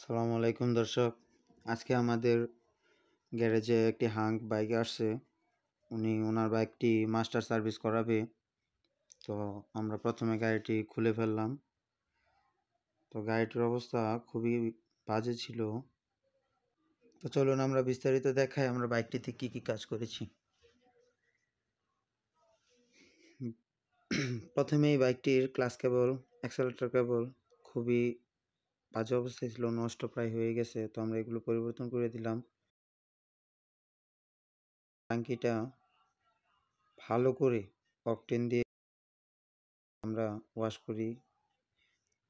আসসালামু আলাইকুম দর্শক। আজকে আমাদের গ্যারেজে একটি হাঙ্ক বাইক আসছে। উনি ওনার বাইকটি মাস্টার সার্ভিস করাবে। তো আমরা প্রথমে গাড়িটি খুলে ফেললাম। তো গাড়িটির অবস্থা খুবই বাজে ছিল। তো চলুন আমরা বিস্তারিত দেখাই আমরা বাইকটিতে কি কি কাজ করেছি। প্রথমেই বাইকটির ক্লাচ কেবল, অ্যাক্সেলেটর কেবল খুবই বাজে অবস্থায় ছিল, নষ্ট প্রায় হয়ে গেছে। তো আমরা এগুলো পরিবর্তন করে দিলাম। ট্যাঙ্কিটা ভালো করে অকটেন দিয়ে আমরা ওয়াশ করি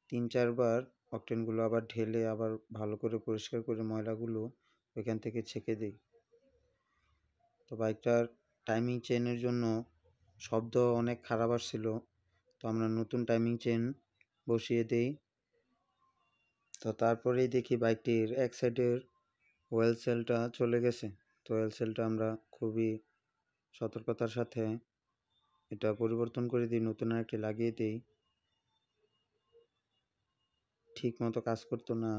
৩-৪ বার। অকটেনগুলো আবার ঢেলে আবার ভালো করে পরিষ্কার করে ময়লাগুলো ওইখান থেকে ছেঁকে দিই। তো বাইকটার টাইমিং চেনের জন্য শব্দ অনেক খারাপ আসছিল। তো আমরা নতুন টাইমিং চেন বসিয়ে দিই। তো তারপরেই দেখি বাইকটির এক সাইডের ওয়েল সেলটা চলে গেছে। তো ওয়েল সেলটা আমরা খুবই সতর্কতার সাথে এটা পরিবর্তন করে দিই, নতুন আরেকটি লাগিয়ে দিই। ঠিক মতো কাজ করতো না,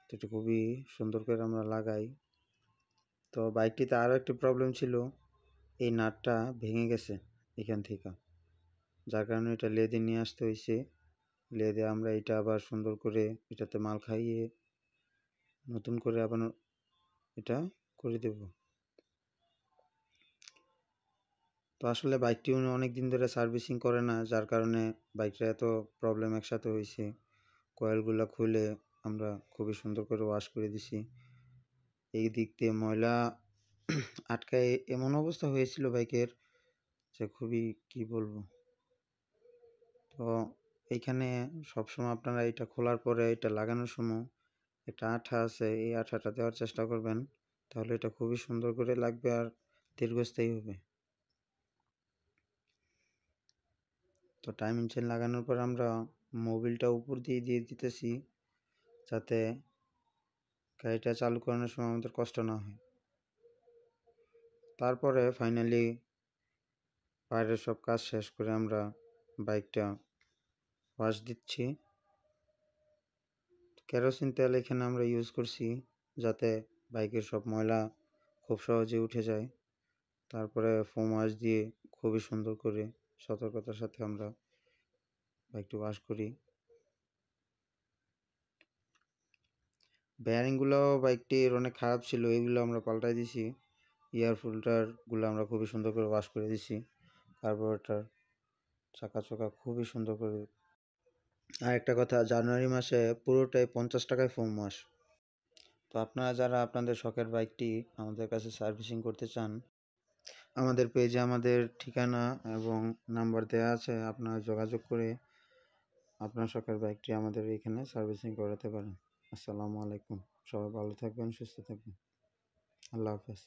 তো এটা খুবই সুন্দর করে আমরা লাগাই। তো বাইকটিতে আরও একটি প্রবলেম ছিল, এই নাটটা ভেঙে গেছে এখান থেকে, যার কারণে এটা লেদে নিয়ে আসতে হয়েছে। লেদে আমরা এটা আবার সুন্দর করে এটাতে মাল খাইয়ে নতুন করে আবার এটা করে দেব। তো আসলে বাইকটি উনি অনেক দিন ধরে সার্ভিসিং করে না, যার কারণে বাইকটা এত প্রবলেম একসাথে হয়েছে। কয়েলগুলো খুলে আমরা খুবই সুন্দর করে ওয়াশ করে দিছি। এই দিক দিয়ে ময়লা আটকায় এমন অবস্থা হয়েছিল বাইকের যে খুবই কি বলবো। তো এইখানে সবসময় আপনারা এটা খোলার পরে এটা লাগানোর সময় একটা আঠা আছে, এই আঠাটা দেওয়ার চেষ্টা করবেন, তাহলে এটা খুবই সুন্দর করে লাগবে আর দীর্ঘস্থায়ী হবে। তো টাইমিং চেন লাগানোর পর আমরা মোবিলটা উপর দিয়ে দিতেছি, যাতে গাড়িটা চালু করানোর সময় আমাদের কষ্ট না হয়। তারপরে ফাইনালি বাইরের সব কাজ শেষ করে আমরা বাইকটা ওয়াশ দিচ্ছি। কেরোসিন তেল এখানে আমরা ইউজ করছি, যাতে বাইকের সব ময়লা খুব সহজে উঠে যায়। তারপরে ফোম ওয়াশ দিয়ে খুবই সুন্দর করে সতর্কতার সাথে আমরা বাইকটি ওয়াশ করি। বেয়ারিংগুলো বাইকটির অনেক খারাপ ছিল, এগুলো আমরা পাল্টাই দিছি। এয়ার ফিল্টারগুলো আমরা খুবই সুন্দর করে ওয়াশ করে দিছি। কার্বোরেটর, চাকা চোকা খুবই সুন্দর করে। আর একটা কথা, জানুয়ারি মাসে পুরোটাই 50 টাকায় ফোম ওয়াশ। তো আপনারা যারা আপনাদের শখের বাইকটি আমাদের কাছে সার্ভিসিং করতে চান, আমাদের পেজে আমাদের ঠিকানা এবং নাম্বার দেওয়া আছে, আপনারা যোগাযোগ করে আপনার শখের বাইকটি আমাদের এখানে সার্ভিসিং করাতে পারেন। আসসালামু আলাইকুম। সবাই ভালো থাকবেন, সুস্থ থাকবেন। আল্লাহ হাফেজ।